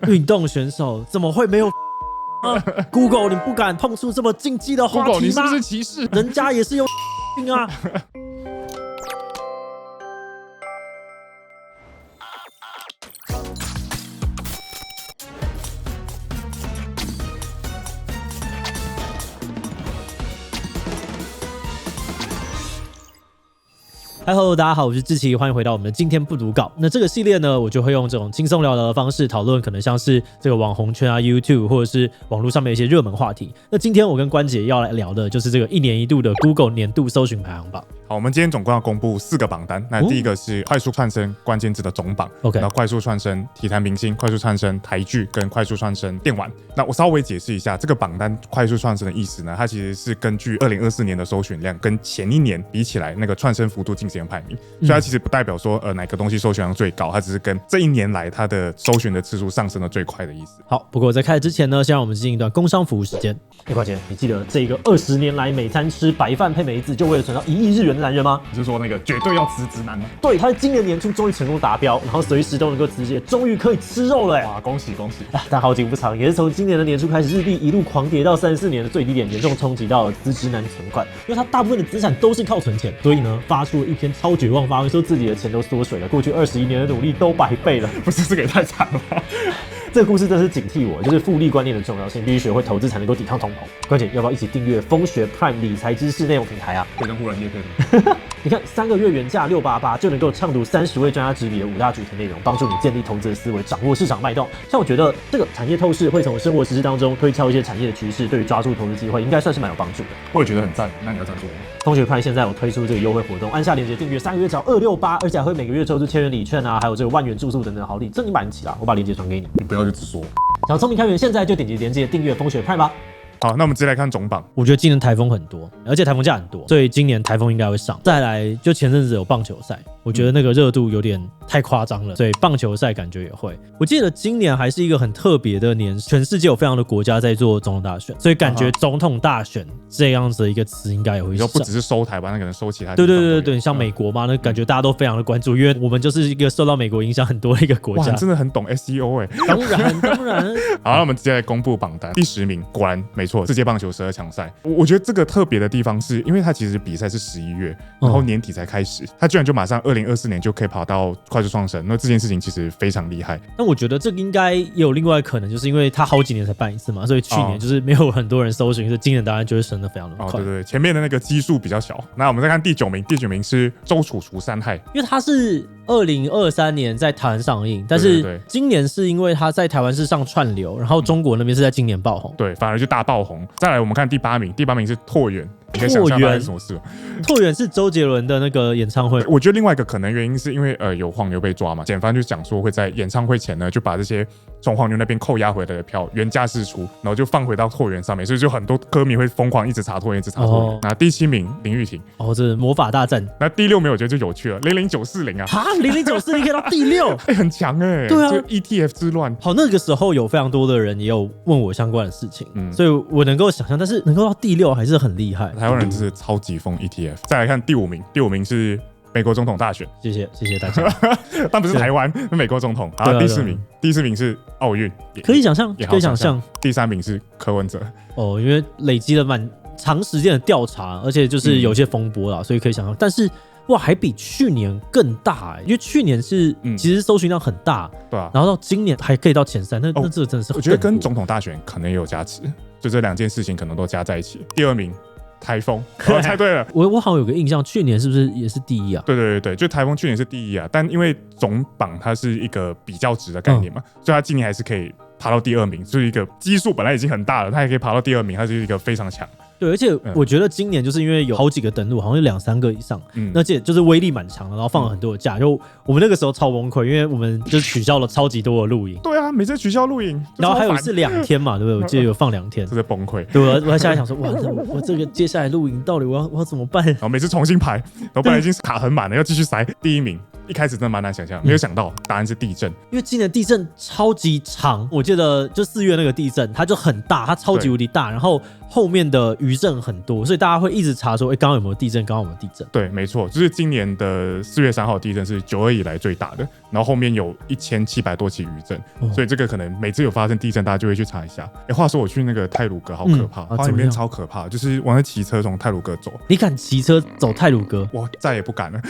运动选手怎么会没有Google 你不敢碰触这么禁忌的话题吗？ Google 你是不是歧视？人家也是有啊。Hello， 大家好，我是志奇，欢迎回到我们的今天不读稿。那这个系列呢，我就会用这种轻松聊聊的方式讨论，可能像是这个网红圈啊、YouTube 或者是网络上面的一些热门话题。那今天我跟关姐要来聊的就是这个一年一度的 Google 年度搜寻排行榜。好，我们今天总共要公布4个榜单。那第一个是快速窜升关键字的总榜，然后快速窜升体坛明星、快速窜升台剧跟快速窜升电玩。那我稍微解释一下，这个榜单快速窜升的意思呢，它其实是根据2024年的搜寻量跟前一年比起来那个窜升幅度进行排名，所以它其实不代表说哪个东西搜寻量最高，它只是跟这一年来它的搜寻的次数上升的最快的意思。好，不过在开始之前呢，先让我们进行一段工商服务时间。关姐，你记得这个20年来每餐吃白饭配梅子就为了存到1亿日元的男人吗？你是说那个绝对要辞职男吗？对，他在今年年初终于成功达标，然后随时都能够辞职，终于可以吃肉了。哇，恭喜恭喜！但好景不长，也是从今年的年初开始，日币一路狂跌到34年的最低点，严重冲击到了辞职男存款，因为他大部分的资产都是靠存钱，所以呢，发出了一篇超绝望发文，说自己的钱都缩水了，过去21年的努力都白费了。不是，这个也太惨了吧！这个故事真是警惕我，就是复利观念的重要性，必须学会投资才能够抵抗通膨。关键要不要一起订阅风学 Prime 理财知识内容平台啊？可以跟忽然业配的。你看3个月原价688就能够畅读30位专家执笔的5大主题内容，帮助你建立投资的思维，掌握市场脉动。像我觉得这个产业透视会从生活实事当中推敲一些产业的趋势，对于抓住投资机会应该算是蛮有帮助的。我也觉得很赞，那你要这样做吗？风学派现在有推出这个优惠活动，按下链接订阅3个月只要268，而且还会每个月抽出1000元礼券啊，还有这个10000元住宿等等好礼，这你买得起啦！我把链接传给你。你不要就直说。想聪明开源，现在就点击链接订阅风学派吧。好，那我们直接来看总榜。我觉得今年台风很多，而且台风假很多，所以今年台风应该会上。再来，就前阵子有棒球赛，我觉得那个热度有点太夸张了，所以棒球赛感觉也会。我记得今年还是一个很特别的年，全世界有非常多国家在做总统大选，所以感觉总统大选这样子的一个词应该也会上。不只是收台湾，那可能收其他地方。对，像美国嘛，那感觉大家都非常的关注，因为我们就是一个受到美国影响很多的一个国家。哇，真的很懂 SEO 哎。当然。好，那我们直接来公布榜单。第10名，果然没错，世界棒球12强赛。我觉得这个特别的地方是，因为它其实比赛是11月，然后年底才开始，它居然就马上2024年就可以跑到快速创升，那这件事情其实非常厉害。但我觉得这个应该也有另外可能，就是因为它好几年才办一次嘛，所以去年就是没有很多人搜寻，所以今年当然就会升得非常的快。对，前面的那个基数比较小。那我们再看第9名，第9名是周楚除三害，因为它是2023年在台湾上映，但是今年是因为它在台湾是上串流，然后中国那边是在今年爆红，对，反而就大爆红。再来我们看第8名，第8名是拓元。你可以想象它是什么事？拓元是周杰伦的那个演唱会。我觉得另外一个可能原因是因为有黄牛被抓嘛，检方就讲说会在演唱会前呢就把这些从黄牛那边扣押回来的票原价释出，然后就放回到拓元上面，所以就很多歌迷会疯狂一直查拓元，一直查拓元。那第7名林玉婷，这是魔法大战。那第6名我觉得就有趣了，00940啊，00940可以到第6，很强哎。对啊，就 ETF 之乱。好，那个时候有非常多的人也有问我相关的事情，所以我能够想象，但是能够到第6还是很厉害。台湾人就是超级疯 ETF。再来看第5名，第5名是美国总统大选。谢谢大家。但不是台湾，是美国总统。好，第4名是奥运，可以想象。第3名是柯文哲。因为累积了蛮长时间的调查，而且就是有些风波啦，所以可以想象。但是哇，还比去年更大因为去年是其实搜寻量很大，对啊，然后到今年还可以到前3，那这个真的是我觉得跟总统大选可能也有加持，就这2件事情可能都加在一起。第2名。台风，猜对了。我好像有个印象，去年是不是也是第1啊？对，就台风去年是第1啊，但因为总榜它是一个比较值的概念嘛，所以它今年还是可以爬到第2名，就是一个基数本来已经很大了，它也可以爬到第2名，它是一个非常强。对，而且我觉得今年就是因为有好几个登录，好像有2-3个以上，而且就是威力蛮强的，然后放了很多的假，就我们那个时候超崩溃，因为我们就取消了超级多的录影。对啊，每次取消录影，然后还有是2天嘛，对不对？我记得有放2天，这是崩溃。对，我还下来想说，哇，我这个接下来录影到底我要怎么办？然后每次重新排，然后本来已经卡很满了，要继续塞。第1名一开始真的蛮难想象，没有想到答案是地震，因为今年地震超级长，我记得就4月那个地震，它就很大，它超级无敌大，然后后面的余震很多，所以大家会一直查说，刚刚有没有地震？刚刚有没有地震？对，没错，就是今年的4月3号地震是9·2以来最大的，然后后面有1700多起余震，所以这个可能每次有发生地震，大家就会去查一下。话说我去那个太鲁阁，好可怕，花莲边超可怕，就是我在骑车从太鲁阁走，你敢骑车走太鲁阁？我再也不敢了。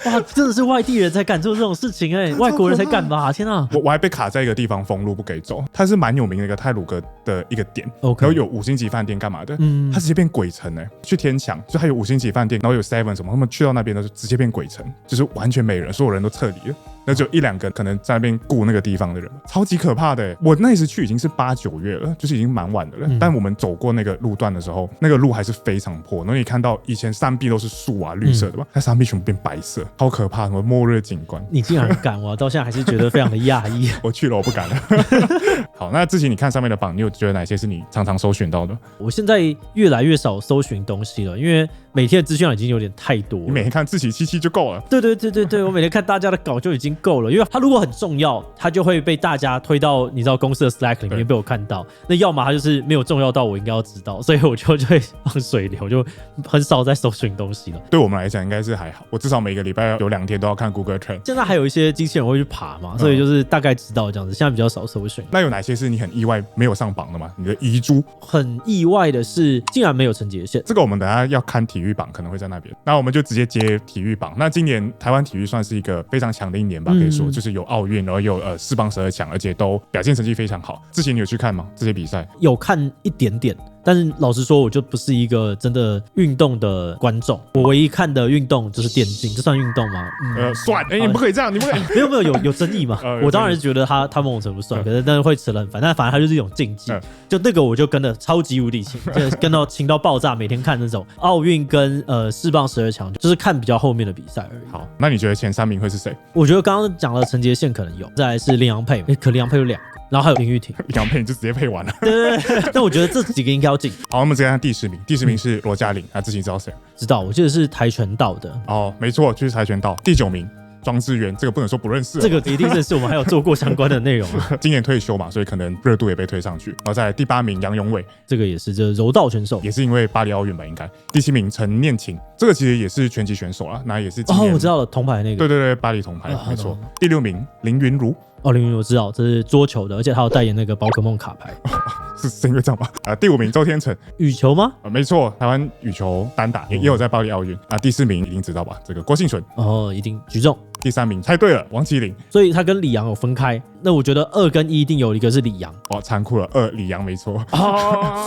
哇，真的是外地人才敢做这种事情外国人才敢吧？天啊！我还被卡在一个地方封路不给走，它是蛮有名的一个太鲁阁的一个点，然后有5星级饭店干嘛的，它直接变鬼城去天墙，就还有5星级饭店，然后有 Seven 什么，他们去到那边都是直接变鬼城，就是完全没人，所有人都撤离了。那就1、2个可能在那边顾那个地方的人，超级可怕的。我那时去已经是8、9月了，就是已经蛮晚的了。但我们走过那个路段的时候，那个路还是非常破。然后你看到以前山壁都是树啊，绿色的嘛，那山壁全部变白色，超可怕，什么末日景观。你竟然敢，我到现在还是觉得非常的讶异。我去了，我不敢了。好，那之前你看上面的榜，你有觉得哪些是你常常搜寻到的？我现在越来越少搜寻东西了，因为每天的资讯量已经有点太多了。你每天看自喜七七就够了。对，我每天看大家的稿就已经够了，因为它如果很重要，它就会被大家推到你知道公司的 Slack 里面被我看到。那要么它就是没有重要到我应该要知道，所以我就会放水流，就很少在搜寻东西了。对我们来讲应该是还好，我至少每个礼拜有2天都要看 Google Trend。现在还有一些机器人会去爬嘛，所以就是大概知道这样子。现在比较少搜寻。那有哪些是你很意外没有上榜的吗？你的遗珠？很意外的是，竟然没有陈杰宪。这个我们等一下要看体育榜，可能会在那边。那我们就直接接体育榜。那今年台湾体育算是一个非常强的一年吧，可以说就是有奥运，然后有4棒12强，而且都表现成绩非常好。之前你有去看吗？这些比赛有看一点点。但是老实说，我就不是一个真的运动的观众。我唯一看的运动就是电竞，这算运动吗？算。你不可以这样，你不可以。没有争议嘛？我当然是觉得他某种程度算，可是但是会扯得很烦。但反正他就是一种竞技，就那个我就跟得超级无敌勤，就跟到勤到爆炸，每天看那种奥运跟4棒12强，就是看比较后面的比赛而已。好，那你觉得前3名会是谁？我觉得刚刚讲了陈杰宪可能有，再来是林洋配，可林洋配有2个。然后还有林玉婷，林洋配你就直接配完了。对，但我觉得这几个应该要进。好，我们直接看第10名，第10名是罗嘉玲，自己知道谁？知道，我记得是跆拳道的。哦，没错，就是跆拳道。第9名庄智渊，这个不能说不认识，这个一定认识，我们还有做过相关的内容啊。今年退休嘛，所以可能热度也被推上去。然后在第8名杨永伟，这个也是就是柔道选手，也是因为巴黎奥运吧，应该。第7名陈念琴，这个其实也是拳击选手啦，那也是今年我知道了，铜牌那个。对，巴黎铜牌，没错。第6名林云如。林云如我知道，这是桌球的，而且他有代言那个宝可梦卡牌。是因为这样吗？第5名周天成，羽球吗？没错，台湾羽球单打也有在巴黎奥运。第4名一定知道吧？这个郭婞淳。一定举重。第3名猜对了，王麒麟。所以他跟李洋有分开。那我觉得2跟1一定有一个是李洋。残酷了，2李洋没错。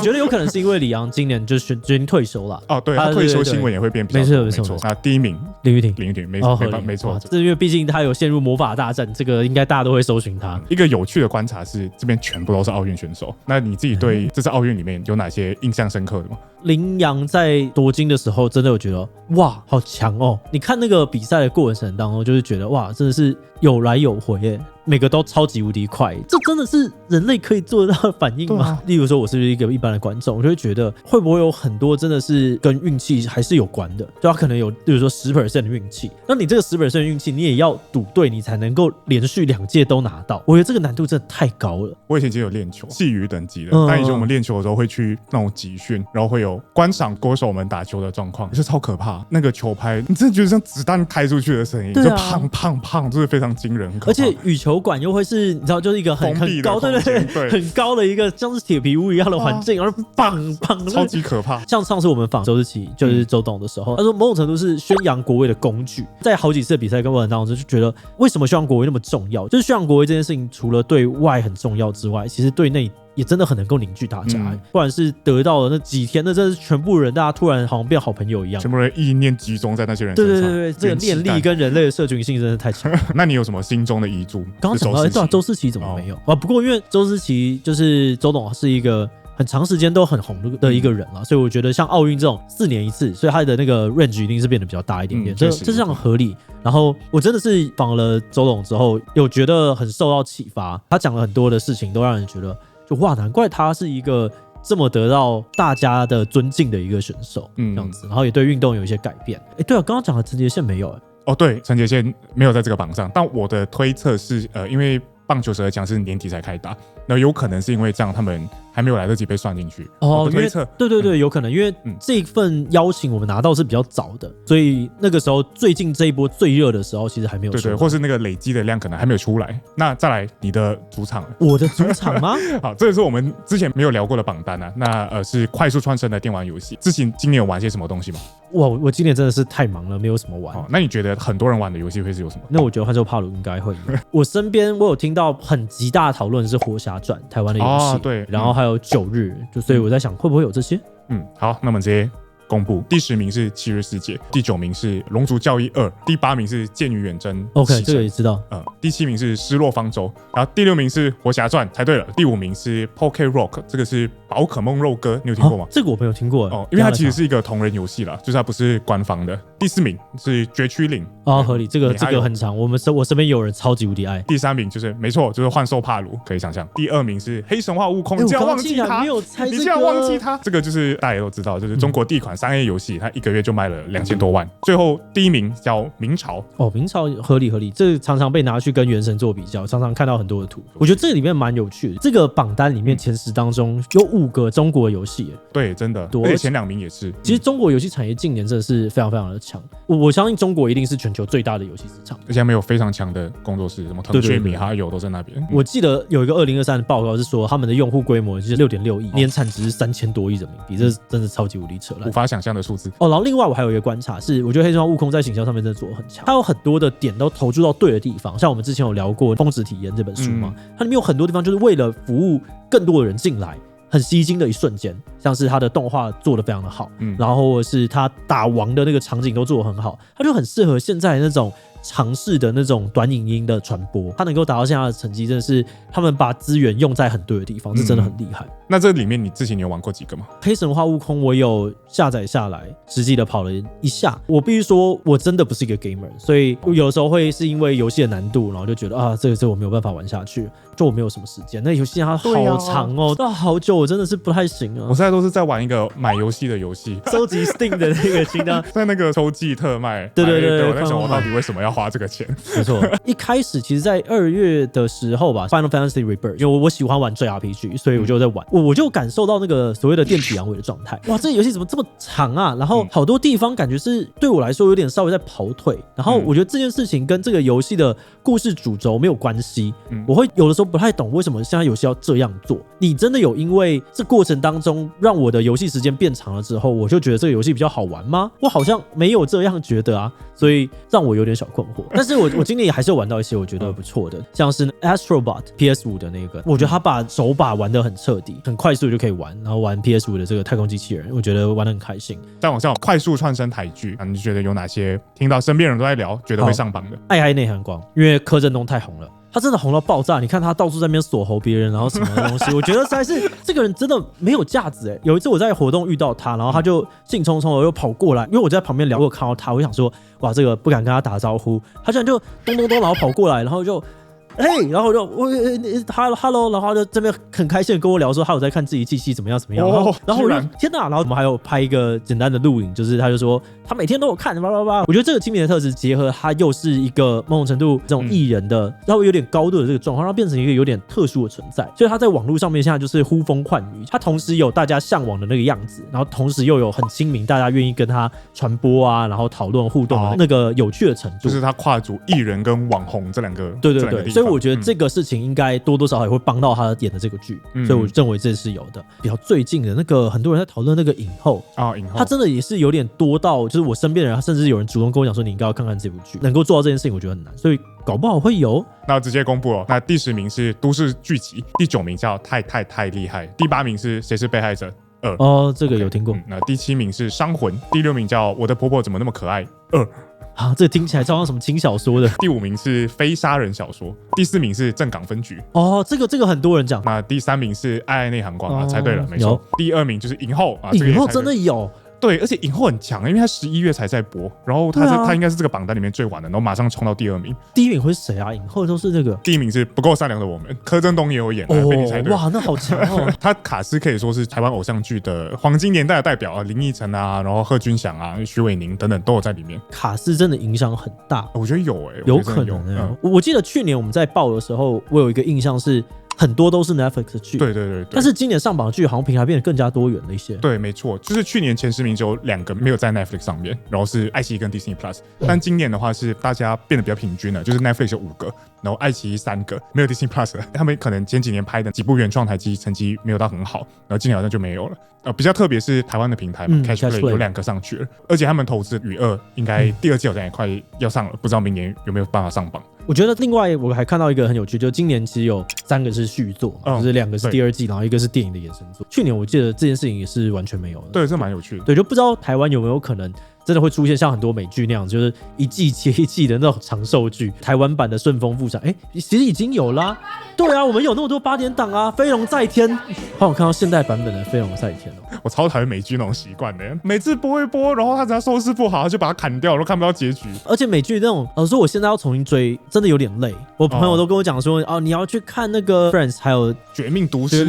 觉得有可能是因为李洋今年就决定退休了。对，他退休新闻也会变比较多。没错。第1名林玉婷，没错。这因为毕竟他有陷入魔法大战，这个应该大家都会搜寻他。一个有趣的观察是，这边全部都是奥运选手。那你自己对这次奥运里面有哪些印象深刻的吗？林洋在夺金的时候，真的有觉得哇，好强哦！你看那个比赛的过程当中，就是觉得哇，真的是有来有回耶，每个都超级无敌快，这真的是人类可以做得到的反应吗？例如说，我是不是一个一般的观众，我就会觉得会不会有很多真的是跟运气还是有关的，就他可能有，例如说10% 的运气，那你这个10% 的运气，你也要赌对，你才能够连续2届都拿到。我觉得这个难度真的太高了。我以前其实有练球，细于等级的，但以前我们练球的时候会去那种集训，然后会有观赏国手们打球的状况，就超可怕。那个球拍，你真的觉得像子弹开出去的声音，就砰砰砰，就是非常惊人，很可怕。而且羽球馆又会是你知道，就是一个很高，对，很高的一个像是铁皮屋一样的环境，然后砰砰，超级可怕。像上次我们访周志奇，就是周董的时候，他说某种程度是宣扬国威的工具。在好几次的比赛跟过程当中，就觉得为什么宣扬国威那么重要？就是宣扬国威这件事情，除了对外很重要之外，其实对内也真的很能够凝聚大家。不然是得到了那几天，那真是全部人大家突然好像变好朋友一样，全部人意念集中在那些人身上。对，这个念力跟人类的社群性真的太强。那你有什么心中的遗珠？刚刚讲到周思齐怎么没有啊？不过因为周思齐就是周董是一个很长时间都很红的一个人了，所以我觉得像奥运这种4年一次，所以他的那个 range 一定是变得比较大一点点，这是这样合理。然后我真的是访了周董之后，有觉得很受到启发，他讲了很多的事情，都让人觉得就哇，难怪他是一个这么得到大家的尊敬的一个选手，这样子，然后也对运动有一些改变。对啊，刚刚讲的陈杰宪没有哦，对，陈杰宪没有在这个榜上，但我的推测是，因为棒球12强是年底才开打，那有可能是因为这样他们还没有来得及被算进去。哦，推测，对，有可能，因为这一份邀请我们拿到是比较早的，所以那个时候最近这一波最热的时候，其实还没有出来。对，或是那个累积的量可能还没有出来。那再来你的主场，我的主场吗？好，这个是我们之前没有聊过的榜单啊。那是快速窜升的电玩游戏。今年有玩些什么东西吗？哇，我今年真的是太忙了，没有什么玩。那你觉得很多人玩的游戏会是有什么？那我觉得幻兽帕鲁应该会有。我身边我有听到很极大的讨论是《活侠传》台湾的游戏，对，然后还有9日，所以我在想会不会有这些？好，那我们直接公布，第10名是《七日世界》，第9名是《龙族教义2》，第8名是《剑与远征》。OK， 这个也知道。第7名是《失落方舟》，然后第6名是《活侠传》，猜对了。第5名是《Poké Rock》，这个是宝可梦肉鸽，你有听过吗？这个我没有听过因为它其实是一个同人游戏啦，就是它不是官方的。第4名是《绝区领》合理，这个很长，我身边有人超级无敌爱。第3名就是没错，就是幻兽帕鲁，可以想象。第2名是《黑神话：悟空》，你竟然忘记它，你竟然忘记它，这个就是大家都知道，就是中国第一款3A 游戏，它1个月就卖了2000多万。最后第1名叫明朝，明朝合理，这常常被拿去跟原神做比较，常常看到很多的图。我觉得这里面蛮有趣的，这个榜单里面前10当中有5个中国游戏，对，真的，而且前2名也是。其实中国游戏产业近年真的是非常非常的强，我相信中国一定是全球最大的游戏市场，而且他们有非常强的工作室，什么腾讯、米哈游都在那边。我记得有一个2023的报告是说，他们的用户规模就是6.6亿，年产值是3000多亿人民币，这真是超级无敌扯烂，无法想象的数字。然后另外我还有一个观察是，我觉得黑神话悟空在行销上面真的做得很强，它有很多的点都投注到对的地方，像我们之前有聊过《峰值体验》这本书嘛，它里面有很多地方就是为了服务更多的人进来。很吸睛的一瞬间，像是它的动画做得非常的好，然后或者是它打王的那个场景都做得很好，它就很适合现在那种尝试的那种短影音的传播，它能够达到现在的成绩，真的是他们把资源用在很对的地方，这真的很厉害。那这里面你之前有玩过几个吗？黑神话悟空我有下载下来，实际的跑了一下。我必须说，我真的不是一个 gamer， 所以有的时候会是因为游戏的难度，然后就觉得这个我没有办法玩下去，就我没有什么时间。那游戏它好长哦，到好久，我真的是不太行啊。我现在都是在玩一个买游戏的游戏，收集 Steam 的那个清单，在那个秋季特卖。对，我在想我到底为什么要花这个钱？没错，一开始其实在2月的时候吧 ，Final Fantasy Rebirth， 因为我喜欢玩 JRPG， 所以我就在玩，我就感受到那个所谓的电子阳痿的状态。哇，这个游戏怎么这么长啊？然后好多地方感觉是对我来说有点稍微在跑腿。然后我觉得这件事情跟这个游戏的故事主轴没有关系。我会有的时候不太懂为什么现在游戏要这样做。你真的有因为这过程当中让我的游戏时间变长了之后，我就觉得这个游戏比较好玩吗？我好像没有这样觉得啊，所以让我有点小困惑。但是我今年也还是有玩到一些我觉得不错的，像是 Astrobot PS5 的那个，我觉得他把手把玩得很彻底，很快速就可以玩，然后玩 PS5 的这个太空机器人，我觉得玩得很开心。再往上，快速窜升台剧你觉得有哪些听到身边人都在聊，觉得会上榜的？爱爱内涵光，因为柯震东太红了。他真的红到爆炸，你看他到处在那边锁喉别人，然后什么东西，我觉得实在是这个人真的没有价值。有一次我在活动遇到他，然后他就兴冲冲的又跑过来，因为我在旁边聊，我有看到他，我想说哇，这个不敢跟他打招呼，他居然就咚咚咚，然后跑过来，然后就然后我就hello， 然后他就这边很开心的跟我聊说他有在看自己机器怎么样，然后我就天哪，然后我们还有拍一个简单的录影，就是他就说他每天都有看，我觉得这个亲民的特质结合他又是一个某种程度这种艺人的稍微有点高度的这个状况，让他变成一个有点特殊的存在，所以他在网络上面现在就是呼风唤雨，他同时有大家向往的那个样子，然后同时又有很亲民，大家愿意跟他传播啊，然后讨论互动的那个有趣的程度，就是他跨足艺人跟网红这两个对，所以我觉得这个事情应该多多少少也会帮到他演的这个剧，所以我认为这是有的。比较最近的那个很多人在讨论那个影后他真的也是有点多到，就是我身边的人，他甚至有人主动跟我讲说你应该要看看这部剧，能够做到这件事情我觉得很难，所以搞不好会有。那直接公布了，那第10名是都市剧集，第9名叫太厉害，第8名是谁是被害者2，这个有听过。那第7名是伤魂，第6名叫我的婆婆怎么那么可爱2。这听起来超像什么轻小说的。第5名是非杀人小说，第4名是正港分局。这个很多人讲。那第3名是爱爱内涵光猜对了，没错。第2名就是影后影后真的有。对，而且影后很强，因为他11月才在播，然后他应该是这个榜单里面最晚的，然后马上冲到第2名。第1名会是谁啊？影后都是那个第1名是不够善良的我们，柯震东也有演，被你猜对。哇，那好强哦！他卡司可以说是台湾偶像剧的黄金年代的代表啊，林奕晨啊，然后贺军翔啊、徐伟宁等等都有在里面。卡司真的影响很大，我觉得有有可能我记得去年我们在报的时候，我有一个印象是。很多都是 Netflix 的剧，对，但是今年上榜的剧好像平台变得更加多元了一些。对，没错，就是去年前10名只有2个没有在 Netflix 上面，然后是爱奇艺跟 Disney Plus， 但今年的话是大家变得比较平均了，就是 Netflix 有5个，然后爱奇艺3个，没有 Disney Plus 了。他们可能前几年拍的几部原创台机成绩没有到很好，然后今年好像就没有了。比较特别是台湾的平台嘛，Catch Play 有2个上去了，而且他们投资《雨2》应该第2季好像也快要上了，不知道明年有没有办法上榜。我觉得另外我还看到一个很有趣，就今年其实有3个是续作，就是2个是第2季，然后1个是电影的衍生作。去年我记得这件事情也是完全没有的。对，这蛮有趣的。对，就不知道台湾有没有可能真的会出现像很多美剧那样，就是一季接一季的那种长寿剧。台湾版的《顺风妇产》，其实已经有啦。对啊，我们有那么多8点档啊，《飞龙在天》。好想看到现代版本的《飞龙在天》哦。我超讨厌美剧那种习惯的，每次播一播，然后他只要收视不好，他就把它砍掉，然后看不到结局。而且美剧那种，说我现在要重新追，真的有点累。我朋友都跟我讲说，你要去看那个 Friends， 还有《绝命毒师》，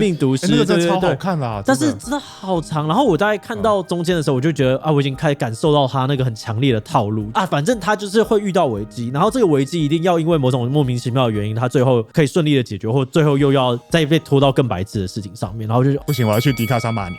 那个真的超好看啦。但是真的好长。然后我大概看到中间的时候，我就觉得我已经开始感受到他那个很强烈的套路啊。反正他就是会遇到危机，然后这个危机一定要因为某种莫名其妙的原因，他最后可以顺利的解决，或最后又要再被拖到更白痴的事情上面。然后就不行，我要去迪卡上骂你。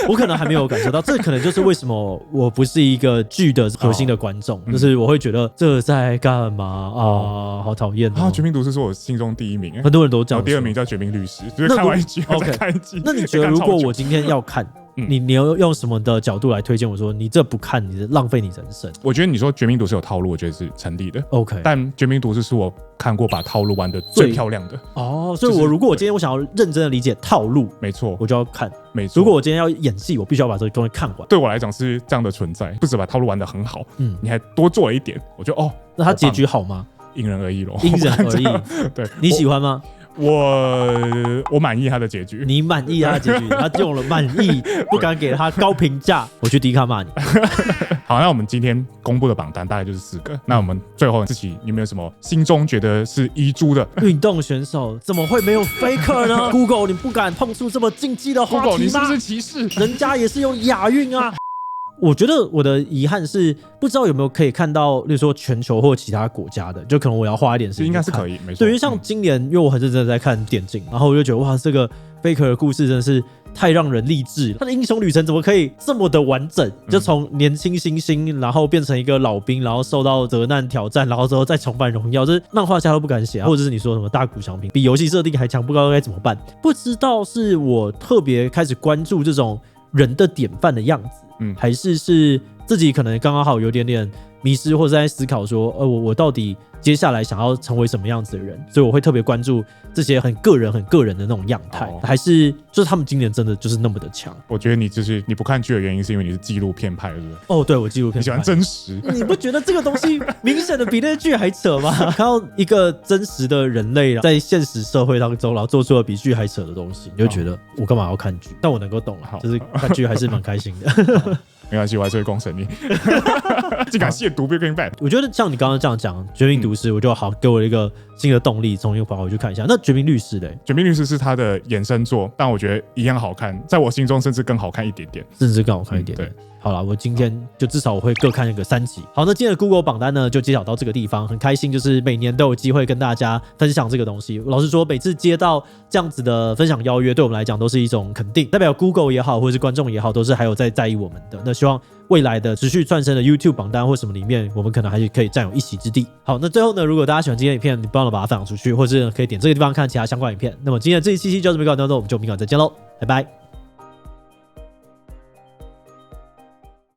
我可能还没有感受到，这可能就是为什么我不是一个剧的核心的观众，就是我会觉得这在干嘛啊？好讨厌绝命毒师是我心中第1名，很多人都这样。第2名叫绝命律师，就是看完一集再看一集。那你觉得如果我今天要看？你要用什么的角度来推荐我说你这不看，你是浪费你人生？我觉得你说《绝命毒师》有套路，我觉得是成立的。OK， 但《绝命毒师》是我看过把套路玩的最漂亮的。所以如果我今天我想要认真的理解套路，没错，我就要看。没错，如果我今天要演戏，我必须要把这个东西看完。对我来讲是这样的存在，不止把套路玩得很好，你还多做了一点，我觉得那他结局好吗？因人而异咯，因人而异。对，你喜欢吗？我满意他的结局。你满意他的结局？他用了满意，不敢给他高评价。我去迪卡骂你。好，那我们今天公布的榜单大概就是4个。那我们最后自己有没有什么心中觉得是遗珠的运动选手？怎么会没有 Faker 呢？Google， 你不敢碰触这么禁忌的话题吗？ Google， 你是不是歧视？人家也是用亚运啊。我觉得我的遗憾是不知道有没有可以看到，例如说全球或其他国家的，就可能我要花一点时间。应该是可以，没错。对，因为像今年，因为我很认真的在看电竞，然后我就觉得哇，这个 Faker 的故事真的是太让人励志了。他的英雄旅程怎么可以这么的完整？就从年轻新星，然后变成一个老兵，然后受到责难挑战，然后之后再重返荣耀，这漫画家都不敢写，或者是你说什么大谷翔平比游戏设定还强，不知道该怎么办。不知道是我特别开始关注这种人的典范的样子，还是自己可能刚刚好有点迷失，或者在思考说，我到底接下来想要成为什么样子的人？所以我会特别关注这些很个人的那种样态，还是就是他们今年真的就是那么的强？我觉得你不看剧的原因是因为你是纪录片派，是不是？对，我纪录片派，你喜欢真实。你不觉得这个东西明显的比那剧还扯吗？看到一个真实的人类在现实社会当中，然后做出了比剧还扯的东西，你就觉得我干嘛要看剧？但我能够懂了，就是看剧还是蛮开心的。没关系，我还是会公审你。竟敢亵渎 Breaking Bad。我觉得像你刚刚这样讲《绝命毒师》，我就好给我一个新的动力，重新跑回去看一下。那《绝命律师》嘞，《绝命律师》是他的衍生作，但我觉得一样好看，在我心中甚至更好看一点点，甚至更好看一点点。好了，我今天就至少我会各看一个3集。好，那今天的 Google 榜单呢，就揭晓到这个地方，很开心，就是每年都有机会跟大家分享这个东西。老实说，每次接到这样子的分享邀约，对我们来讲都是一种肯定，代表 Google 也好，或者是观众也好，都是还有在意我们的。那希望未来的持续窜升的 YouTube 榜单或什么里面，我们可能还是可以占有一席之地。好，那最后呢，如果大家喜欢今天的影片，你帮我把它分享出去，或是可以点这个地方看其他相关影片。那么今天的这一期就到这边告一段落，我们就明晚再见喽，拜拜。